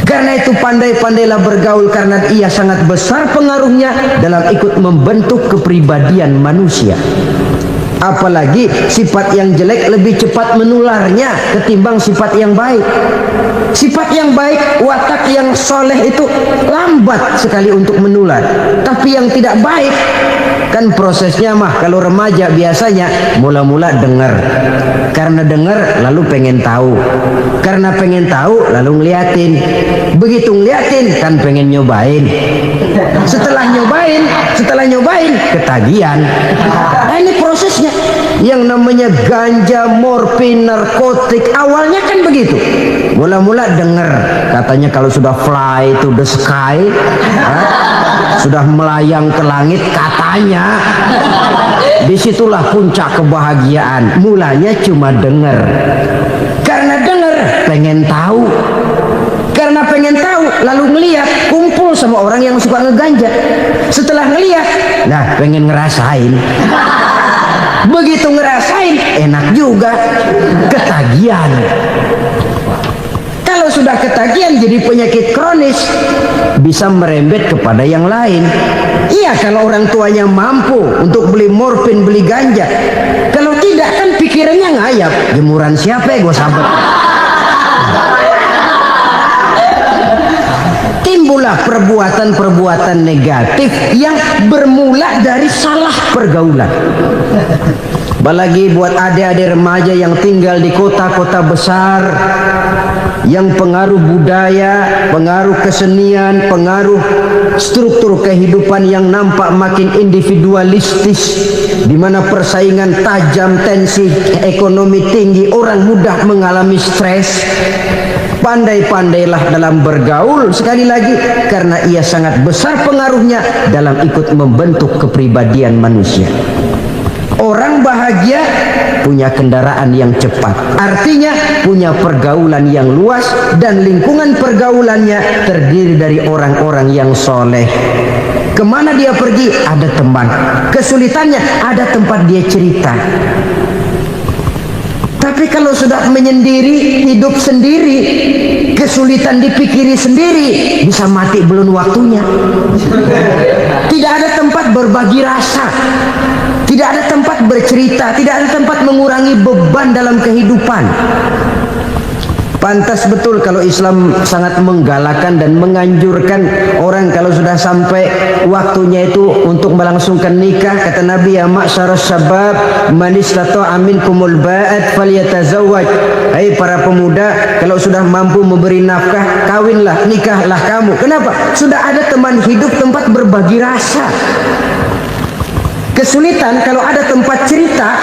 Karena itu pandai-pandailah bergaul, karena ia sangat besar pengaruhnya dalam ikut membentuk kepribadian manusia. Apalagi sifat yang jelek lebih cepat menularnya ketimbang sifat yang baik. Sifat yang baik, watak yang soleh itu lambat sekali untuk menular. Tapi yang tidak baik, kan prosesnya mah kalau remaja biasanya mula-mula dengar. Karena dengar lalu pengen tahu. Karena pengen tahu lalu ngeliatin. Begitu ngeliatin kan pengen nyobain. Setelah nyobain ketagihan. Nah, ini prosesnya. Yang namanya ganja, morfin, narkotik awalnya kan begitu. Mula-mula dengar katanya kalau sudah fly to the sky, sudah melayang ke langit katanya, disitulah puncak kebahagiaan. Mulanya cuma dengar. Karena dengar pengen tahu. Karena pengen tahu lalu ngeliat, kumpul sama orang yang suka ngeganja. Setelah ngeliat, nah pengen ngerasain. Begitu ngerasain enak juga, ketagihan. Kalau sudah ketagihan jadi penyakit kronis, bisa merembet kepada yang lain. Iya, kalau orang tuanya mampu untuk beli morfin, beli ganja. Kalau tidak kan pikirannya ngayap, jemuran siapa ya gue sahabat. Timbullah perbuatan-perbuatan negatif yang bermula dari salah pergaulan. Apalagi buat adik-adik remaja yang tinggal di kota-kota besar, yang pengaruh budaya, pengaruh kesenian, pengaruh struktur kehidupan yang nampak makin individualistis, di mana persaingan tajam, tensi ekonomi tinggi, orang mudah mengalami stres. Pandai-pandailah dalam bergaul, sekali lagi, karena ia sangat besar pengaruhnya dalam ikut membentuk kepribadian manusia. Orang bahagia punya kendaraan yang cepat, artinya punya pergaulan yang luas, dan lingkungan pergaulannya terdiri dari orang-orang yang soleh. Kemana dia pergi ada teman, kesulitannya ada tempat dia cerita. Tapi kalau sudah menyendiri, hidup sendiri, kesulitan dipikiri sendiri, bisa mati belum waktunya. Tidak ada tempat berbagi rasa, tidak ada tempat bercerita, tidak ada tempat mengurangi beban dalam kehidupan. Pantas betul kalau Islam sangat menggalakkan dan menganjurkan orang kalau sudah sampai waktunya itu untuk melangsungkan nikah. Kata Nabi, ya ma'syaras syabab man istata'a minkumul ba'at falyatazawwaj. Hai para pemuda, kalau sudah mampu memberi nafkah, kawinlah, nikahlah kamu. Kenapa? Sudah ada teman hidup, tempat berbagi rasa. Kesulitan kalau ada tempat cerita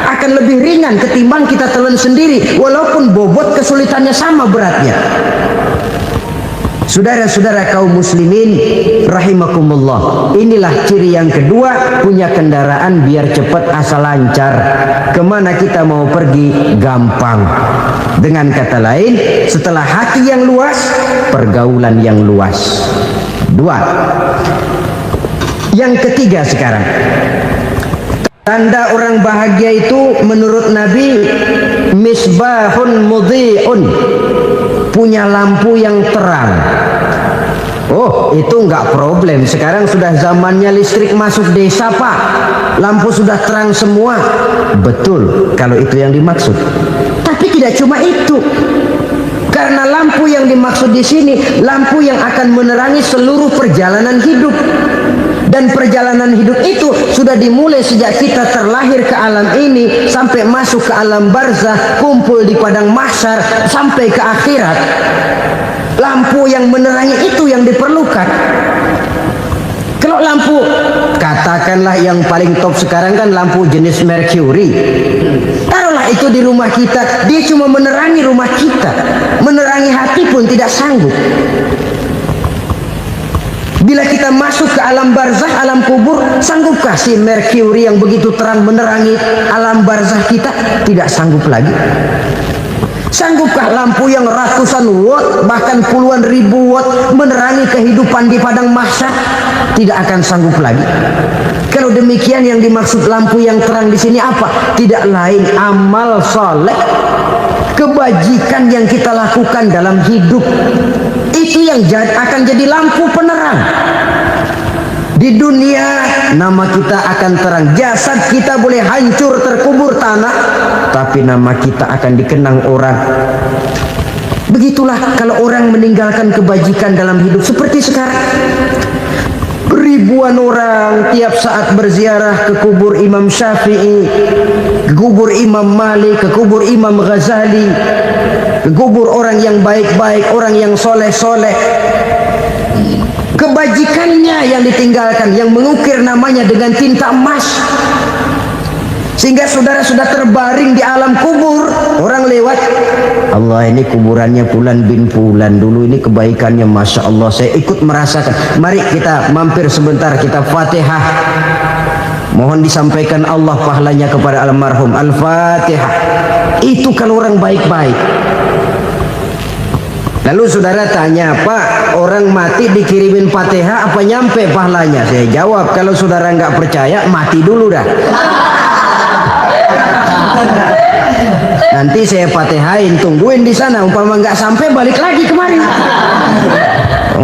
akan lebih ringan ketimbang kita telan sendiri, walaupun bobot kesulitannya sama beratnya. Saudara-saudara kaum muslimin rahimakumullah, inilah ciri yang kedua, punya kendaraan biar cepat asal lancar. Kemana kita mau pergi gampang. Dengan kata lain, setelah hati yang luas, pergaulan yang luas. Dua. Yang ketiga sekarang, tanda orang bahagia itu menurut Nabi, misbahun mudhi'un, punya lampu yang terang. Oh, itu enggak problem. Sekarang sudah zamannya listrik masuk desa, Pak. Lampu sudah terang semua. Betul, kalau itu yang dimaksud. Tapi tidak cuma itu. Karena lampu yang dimaksud di sini, lampu yang akan menerangi seluruh perjalanan hidup. Dan perjalanan hidup itu sudah dimulai sejak kita terlahir ke alam ini sampai masuk ke alam barzah, kumpul di padang mahsyar sampai ke akhirat. Lampu yang menerangi itu yang diperlukan. Kalau lampu, katakanlah yang paling top sekarang kan lampu jenis Mercury. Taruhlah itu di rumah kita, dia cuma menerangi rumah kita, menerangi hati pun tidak sanggup. Bila kita masuk ke alam barzah, alam kubur, sanggupkah si Mercury yang begitu terang menerangi alam barzah kita? Tidak sanggup lagi. Sanggupkah lampu yang ratusan watt, bahkan puluhan ribu watt menerangi kehidupan di padang mahsyar? Tidak akan sanggup lagi. Kalau demikian, yang dimaksud lampu yang terang di sini apa? Tidak lain amal soleh, kebajikan yang kita lakukan dalam hidup. Itu yang akan jadi lampu penerang. Di dunia nama kita akan terang, jasad kita boleh hancur terkubur tanah, tapi nama kita akan dikenang orang. Begitulah kalau orang meninggalkan kebajikan dalam hidup seperti sekarang. Ribuan orang tiap saat berziarah ke kubur Imam Syafi'i, ke kubur Imam Malik, ke kubur Imam Ghazali, ke kubur orang yang baik-baik, orang yang soleh-soleh. Kebajikannya yang ditinggalkan, yang mengukir namanya dengan tinta emas, sehingga saudara sudah terbaring di alam kubur. Orang lewat, Allah, ini kuburannya Fulan bin Fulan, dulu ini kebaikannya Masya Allah, saya ikut merasakan. Mari kita mampir sebentar, kita Fatihah, mohon disampaikan Allah pahalanya kepada almarhum. Al-Fatihah. Itu kalau orang baik-baik. Lalu saudara tanya, Pak, orang mati dikirimin Fatihah apa nyampe pahalanya? Saya jawab, kalau saudara nggak percaya, mati dulu dah. Nanti saya Fatihain, tungguin di sana. Umpama nggak sampai, balik lagi kemari.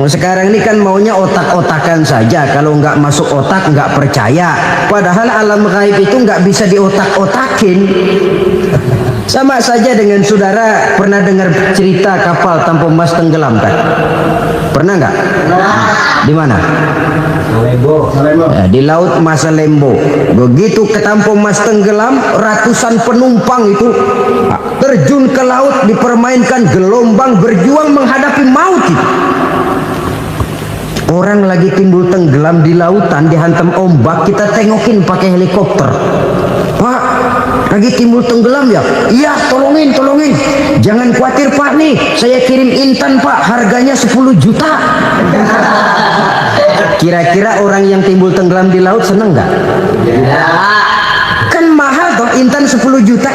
Sekarang ini kan maunya otak-otakan saja. Kalau nggak masuk otak, nggak percaya. Padahal alam gaib itu nggak bisa diotak-otakin. Sama saja dengan saudara pernah dengar cerita kapal tanpa emas tenggelam kan? Pernah nggak? Di mana? Malembo. Ya, di laut Masalembo. Begitu ketampo emas tenggelam, ratusan penumpang itu terjun ke laut, dipermainkan gelombang, berjuang menghadapi maut itu. Orang lagi timbul tenggelam di lautan, dihantam ombak, kita tengokin pakai helikopter. Pak, lagi timbul tenggelam ya? Iya, tolongin. Jangan khawatir Pak, nih saya kirim intan Pak, harganya 10 juta. Kira-kira orang yang timbul tenggelam di laut seneng nggak? Kan mahal toh intan 10 juta.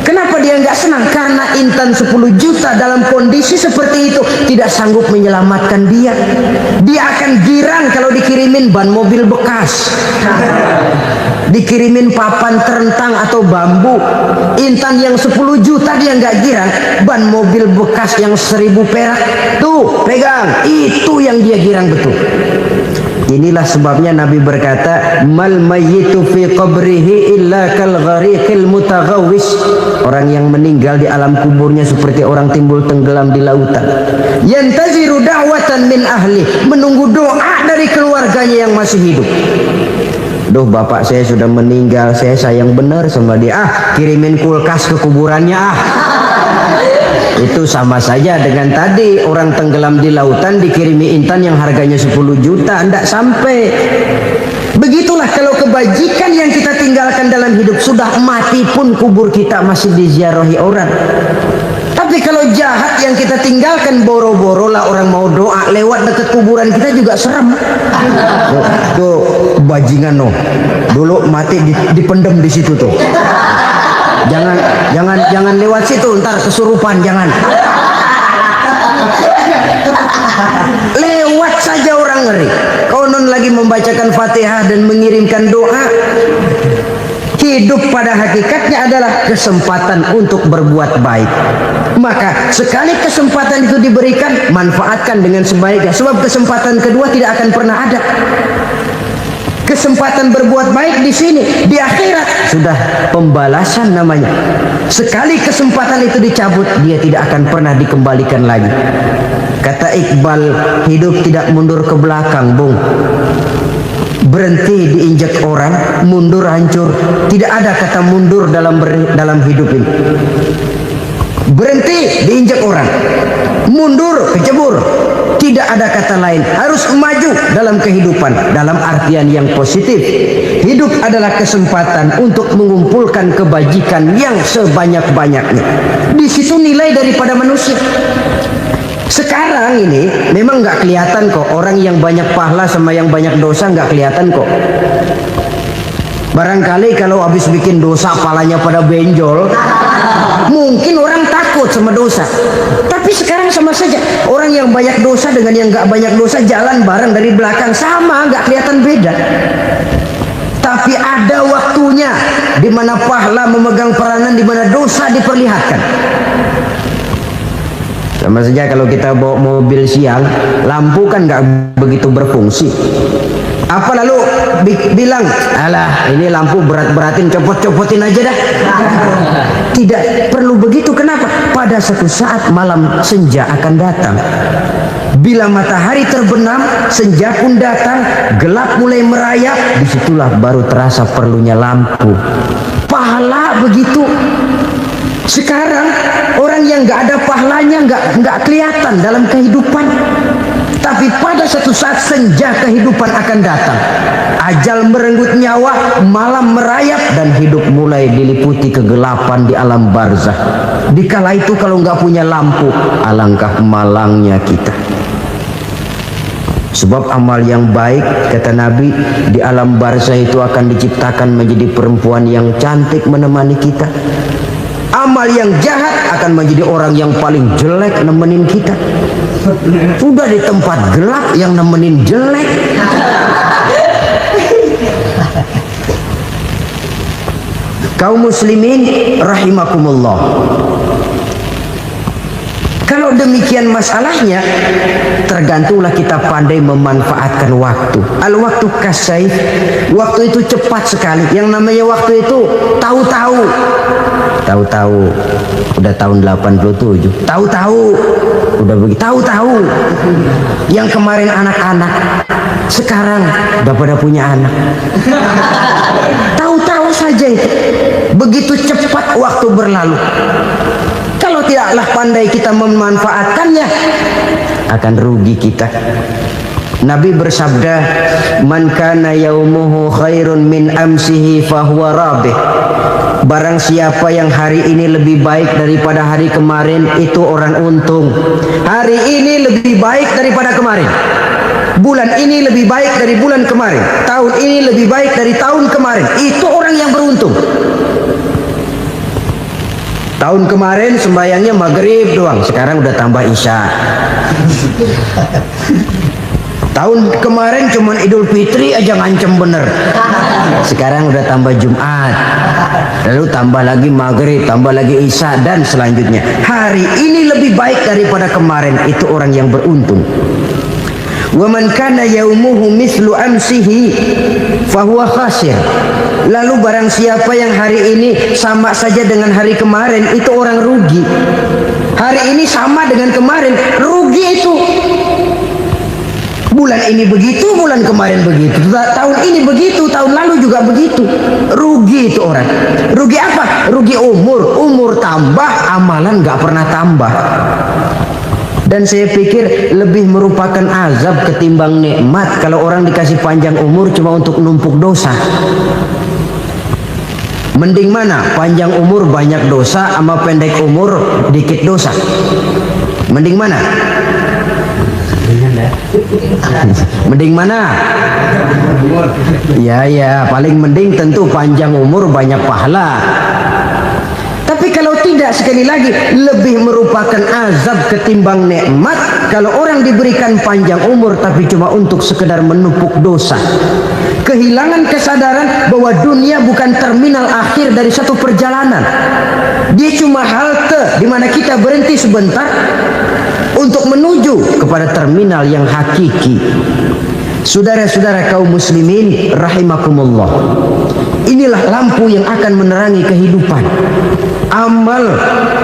Kenapa dia nggak senang? Karena intan 10 juta dalam kondisi seperti itu tidak sanggup menyelamatkan dia. Dia akan girang kalau dikirimin ban mobil bekas, dikirimin papan terentang atau bambu. Intan yang 10 juta dia nggak girang, ban mobil bekas yang 1000 perak tuh pegang, itu yang dia girang betul. Inilah sebabnya Nabi berkata, mal mayyitu fi qabrihi illa kal ghariqil mutaghawwis. Orang yang meninggal di alam kuburnya seperti orang timbul tenggelam di lautan. Yantaziru da'watan min ahli, menunggu doa dari keluarganya yang masih hidup. Duh, bapak saya sudah meninggal, saya sayang benar sama dia. Kirimin kulkas ke kuburannya Itu sama saja dengan tadi orang tenggelam di lautan dikirimi intan yang harganya 10 juta, tidak sampai. Begitulah kalau kebajikan yang kita tinggalkan dalam hidup, sudah mati pun kubur kita masih diziarahi orang. Tapi kalau jahat yang kita tinggalkan, boro-boro lah orang mau doa lewat dekat kuburan kita juga serem. Tuh bajingan dulu mati dipendem di situ tuh. Jangan lewat situ, ntar kesurupan, jangan. Lewat saja orang ngeri. Konon lagi membacakan Fatihah dan mengirimkan doa. Hidup pada hakikatnya adalah kesempatan untuk berbuat baik. Maka sekali kesempatan itu diberikan, manfaatkan dengan sebaiknya. Sebab kesempatan kedua tidak akan pernah ada. Kesempatan berbuat baik di sini, di akhirat sudah pembalasan namanya. Sekali kesempatan itu dicabut, dia tidak akan pernah dikembalikan lagi. Kata Iqbal, hidup tidak mundur ke belakang, Bung. Berhenti diinjak orang, mundur hancur. Tidak ada kata mundur dalam hidup ini. Berhenti diinjak orang, mundur kecebur. Tidak ada kata lain, harus maju dalam kehidupan dalam artian yang positif. Hidup adalah kesempatan untuk mengumpulkan kebajikan yang sebanyak-banyaknya. Di situ nilai daripada manusia. Sekarang ini memang nggak kelihatan kok, orang yang banyak pahala sama yang banyak dosa nggak kelihatan kok. Barangkali kalau habis bikin dosa palanya pada benjol, mungkin orang takut sama dosa. Tapi sekarang sama saja, orang yang banyak dosa dengan yang nggak banyak dosa jalan bareng dari belakang, sama, nggak kelihatan beda. Tapi ada waktunya di mana pahala memegang peranan, di mana dosa diperlihatkan. Sama saja kalau kita bawa mobil siang, lampu kan nggak begitu berfungsi. Apa lalu bilang, alah ini lampu berat-beratin, copot-copotin aja dah. Tidak perlu begitu. Kenapa? Pada suatu saat malam senja akan datang. Bila matahari terbenam, senja pun datang, gelap mulai merayap, disitulah baru terasa perlunya lampu. Pahala begitu. Sekarang orang yang nggak ada pahalanya nggak kelihatan dalam kehidupan. Tapi pada suatu saat senja kehidupan akan datang. Ajal merenggut nyawa, malam merayap, dan hidup mulai diliputi kegelapan di alam barzah. Dikala itu kalau nggak punya lampu, alangkah malangnya kita. Sebab amal yang baik, kata Nabi, di alam barzah itu akan diciptakan menjadi perempuan yang cantik menemani kita. Amal yang jahat akan menjadi orang yang paling jelek nemenin kita. Sudah di tempat gelap yang nemenin jelek. Kaum muslimin rahimakumullah. Kalau demikian masalahnya, tergantunglah kita pandai memanfaatkan waktu. Al-waktu kasayf, waktu itu cepat sekali. Yang namanya waktu itu tahu-tahu. Tahu-tahu udah tahun 87. Tahu-tahu udah begitu. Tahu-tahu yang kemarin anak-anak, sekarang udah pada punya anak. Tahu-tahu saja itu. Begitu cepat waktu berlalu. Kalau tidaklah pandai kita memanfaatkannya, akan rugi kita. Nabi bersabda, "Man kana yaumuhu khairun min amsihi fahuwa rabih." Barang siapa yang hari ini lebih baik daripada hari kemarin, itu orang untung. Hari ini lebih baik daripada kemarin. Bulan ini lebih baik dari bulan kemarin. Tahun ini lebih baik dari tahun kemarin. Itu orang yang beruntung. Tahun kemarin sembahyangnya maghrib doang, sekarang udah tambah isya. Tahun kemarin cuman Idul Fitri aja ngancem bener, sekarang udah tambah Jumat, lalu tambah lagi maghrib, tambah lagi isya, dan selanjutnya. Hari ini lebih baik daripada kemarin, itu orang yang beruntung. Wa man kana yaumuhu mislu amsihi fahuwa khasir. Lalu barang siapa yang hari ini sama saja dengan hari kemarin, itu orang rugi. Hari ini sama dengan kemarin, rugi itu. Bulan ini begitu, bulan kemarin begitu, tahun ini begitu, tahun lalu juga begitu. Rugi itu orang. Rugi apa? Rugi umur. Umur tambah, amalan gak pernah tambah. Dan saya pikir lebih merupakan azab ketimbang nikmat kalau orang dikasih panjang umur cuma untuk numpuk dosa. Mending mana? Panjang umur banyak dosa sama pendek umur dikit dosa. Mending mana? Mending mana? Ya, paling mending tentu panjang umur banyak pahala. Tapi kalau tidak, sekali lagi, lebih merupakan azab ketimbang nikmat kalau orang diberikan panjang umur tapi cuma untuk sekedar menumpuk dosa. Kehilangan kesadaran bahwa dunia bukan terminal akhir dari satu perjalanan. Dia cuma halte di mana kita berhenti sebentar untuk menuju kepada terminal yang hakiki. Saudara-saudara kaum muslimin rahimakumullah. Inilah lampu yang akan menerangi kehidupan. Amal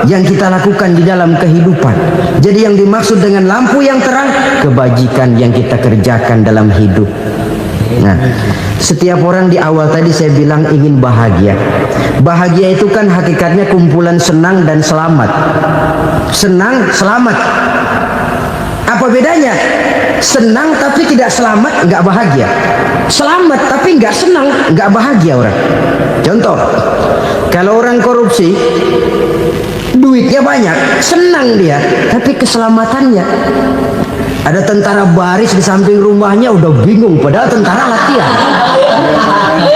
yang kita lakukan di dalam kehidupan. Jadi yang dimaksud dengan lampu yang terang, kebajikan yang kita kerjakan dalam hidup. Nah, setiap orang di awal tadi saya bilang ingin bahagia. Bahagia itu kan hakikatnya kumpulan senang dan selamat. Senang, selamat. Apa bedanya? Senang tapi tidak selamat, nggak bahagia. Selamat tapi nggak senang, nggak bahagia orang. Contoh, kalau orang korupsi, duitnya banyak, senang dia, tapi keselamatannya. Ada tentara baris di samping rumahnya udah bingung, padahal tentara latihan.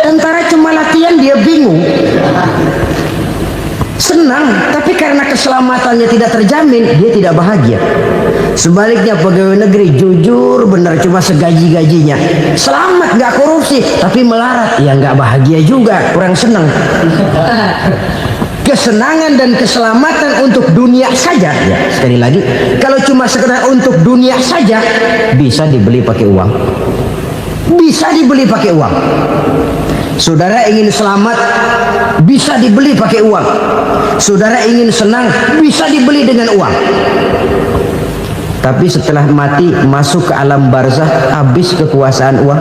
Tentara cuma latihan, dia bingung. Senang, tapi karena keselamatannya tidak terjamin, dia tidak bahagia. Sebaliknya pegawai negeri jujur benar, cuma segaji-gajinya, selamat nggak korupsi, tapi melarat, ya nggak bahagia juga, kurang senang. Kesenangan dan keselamatan untuk dunia saja, ya, sekali lagi, kalau cuma sekedar untuk dunia saja bisa dibeli pakai uang. bisa dibeli pakai uang. Saudara ingin selamat, bisa dibeli pakai uang. Saudara ingin senang, bisa dibeli dengan uang. Tapi setelah mati, masuk ke alam barzah, habis kekuasaan uang.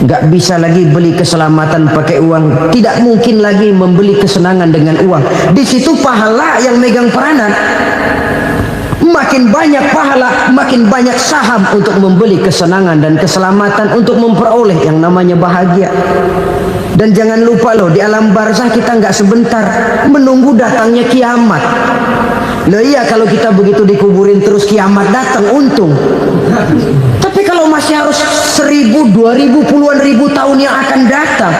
Gak bisa lagi beli keselamatan pakai uang. Tidak mungkin lagi membeli kesenangan dengan uang. Di situ pahala yang megang peranan. Makin banyak pahala, makin banyak saham untuk membeli kesenangan dan keselamatan, untuk memperoleh yang namanya bahagia. Dan jangan lupa loh, di alam barzah kita nggak sebentar, menunggu datangnya kiamat. Loh iya, kalau kita begitu dikuburin terus kiamat datang, untung. Tapi kalau masih harus 1000, 2000, puluhan ribu tahun yang akan datang,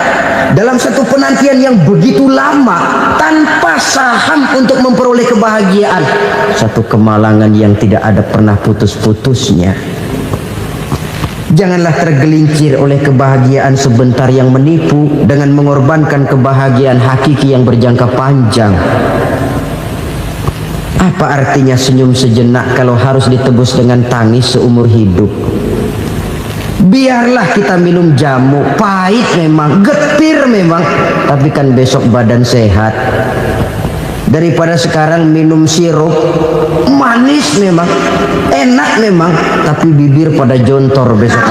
dalam satu penantian yang begitu lama, tanpa saham untuk memperoleh kebahagiaan, satu kemalangan yang tidak ada pernah putus-putusnya. Janganlah tergelincir oleh kebahagiaan sebentar yang menipu dengan mengorbankan kebahagiaan hakiki yang berjangka panjang. Apa artinya senyum sejenak kalau harus ditebus dengan tangis seumur hidup? Biarlah kita minum jamu, pahit memang, getir memang, tapi kan besok badan sehat. Daripada sekarang minum sirup, manis memang, enak memang, tapi bibir pada jontor besok.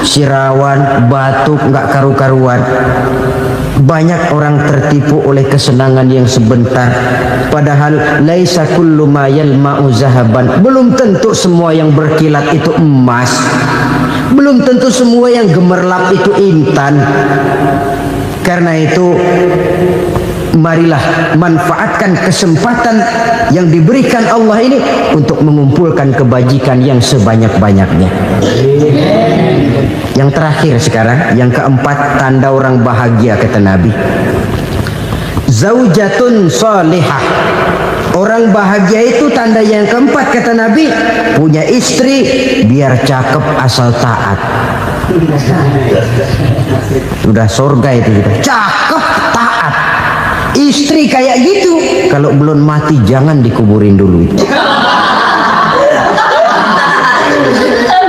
Sirawan, batuk, nggak karu-karuan. Banyak orang tertipu oleh kesenangan yang sebentar. Padahal laisa kullu ma yalma'u zahaban. Belum tentu semua yang berkilat itu emas. Belum tentu semua yang gemerlap itu intan. Karena itu, marilah manfaatkan kesempatan yang diberikan Allah ini untuk mengumpulkan kebajikan yang sebanyak-banyaknya. Yang terakhir sekarang, yang keempat, tanda orang bahagia kata Nabi. Zaujatun salihah. Orang bahagia itu tanda yang keempat kata Nabi, punya istri biar cakep asal taat. Sudah surga itu sudah. Cakep taat. Istri kayak gitu, kalau belum mati jangan dikuburin dulu itu.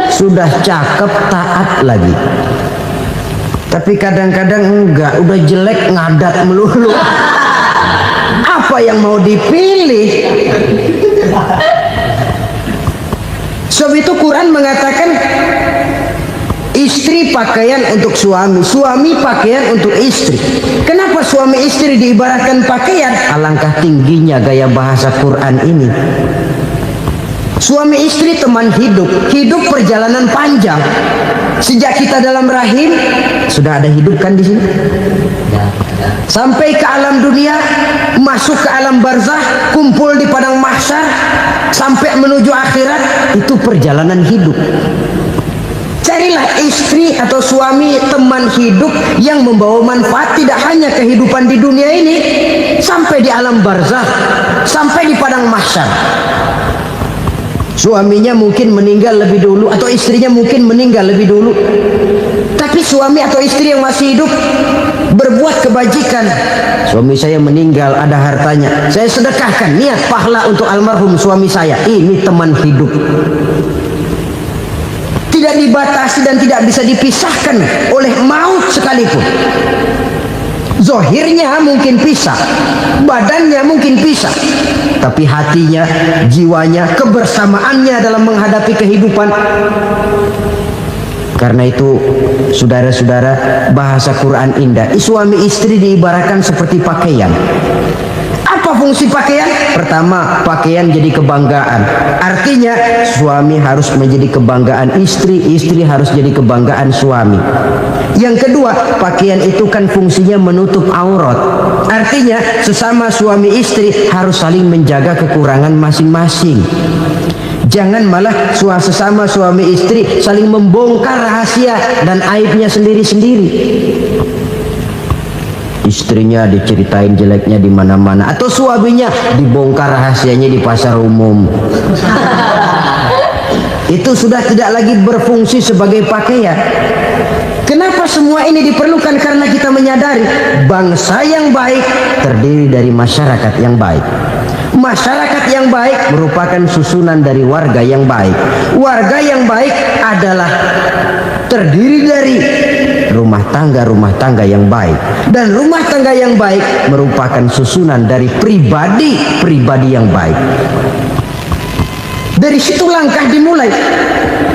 Sudah cakep taat lagi. Tapi kadang-kadang enggak, udah jelek ngadat melulu. Apa yang mau dipilih? Sebab itu Quran mengatakan istri pakaian untuk suami, suami pakaian untuk istri. Kenapa suami istri diibaratkan pakaian? Alangkah tingginya gaya bahasa Quran ini. Suami istri teman hidup, hidup perjalanan panjang. Sejak kita dalam rahim sudah ada hidup kan di sini. Sampai ke alam dunia, masuk ke alam barzah, kumpul di padang mahsyar, sampai menuju akhirat, itu perjalanan hidup. Carilah istri atau suami teman hidup yang membawa manfaat tidak hanya kehidupan di dunia ini, sampai di alam barzah, sampai di padang mahsyar. Suaminya mungkin meninggal lebih dulu, atau istrinya mungkin meninggal lebih dulu, tapi suami atau istri yang masih hidup berbuat kebajikan. Suami saya meninggal, ada hartanya, saya sedekahkan, niat pahala untuk almarhum suami saya. Ini teman hidup, tidak dibatasi dan tidak bisa dipisahkan oleh maut sekalipun. Zohirnya mungkin pisah, badannya mungkin pisah, tapi hatinya, jiwanya, kebersamaannya dalam menghadapi kehidupan. Karena itu, saudara-saudara, bahasa Quran indah. Suami istri diibaratkan seperti pakaian. Apa fungsi pakaian? Pertama, pakaian jadi kebanggaan. Artinya suami harus menjadi kebanggaan istri, istri harus jadi kebanggaan suami. Yang kedua, pakaian itu kan fungsinya menutup aurat. Artinya sesama suami istri harus saling menjaga kekurangan masing-masing. Jangan malah sesama suami istri saling membongkar rahasia dan aibnya sendiri-sendiri. Istrinya diceritain jeleknya di mana-mana, atau suaminya dibongkar rahasianya di pasar umum. Itu sudah tidak lagi berfungsi sebagai pakaian. Kenapa semua ini diperlukan? Karena kita menyadari bangsa yang baik terdiri dari masyarakat yang baik. Masyarakat yang baik merupakan susunan dari warga yang baik. Warga yang baik adalah terdiri dari rumah tangga yang baik, dan rumah tangga yang baik merupakan susunan dari pribadi yang baik. Dari situ langkah dimulai.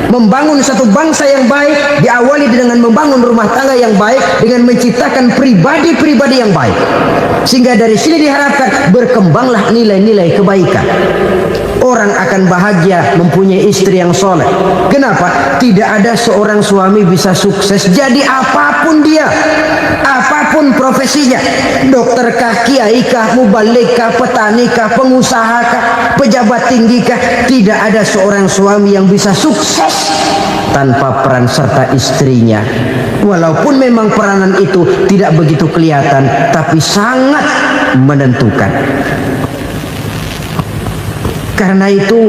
Membangun satu bangsa yang baik diawali dengan membangun rumah tangga yang baik, dengan menciptakan pribadi-pribadi yang baik. Sehingga dari sini diharapkan berkembanglah nilai-nilai kebaikan. Orang akan bahagia mempunyai istri yang soleh. Kenapa? Tidak ada seorang suami bisa sukses jadi apapun dia, apapun profesinya, dokter kah, kiai kah, mubalik kah, petani kah, pengusaha kah, pejabat tinggi kah. Tidak ada seorang suami yang bisa sukses tanpa peran serta istrinya. Walaupun memang peranan itu tidak begitu kelihatan, tapi sangat menentukan. Karena itu,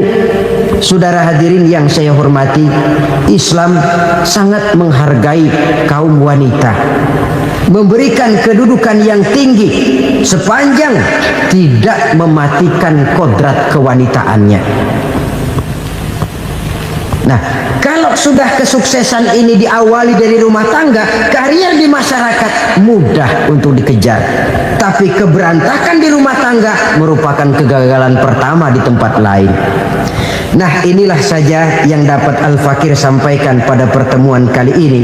saudara hadirin yang saya hormati, Islam sangat menghargai kaum wanita, memberikan kedudukan yang tinggi sepanjang tidak mematikan kodrat kewanitaannya. Nah, kalau sudah kesuksesan ini diawali dari rumah tangga, karier di masyarakat mudah untuk dikejar. Tapi keberantakan di rumah tangga merupakan kegagalan pertama di tempat lain. Nah, inilah saja yang dapat Al-Fakir sampaikan pada pertemuan kali ini.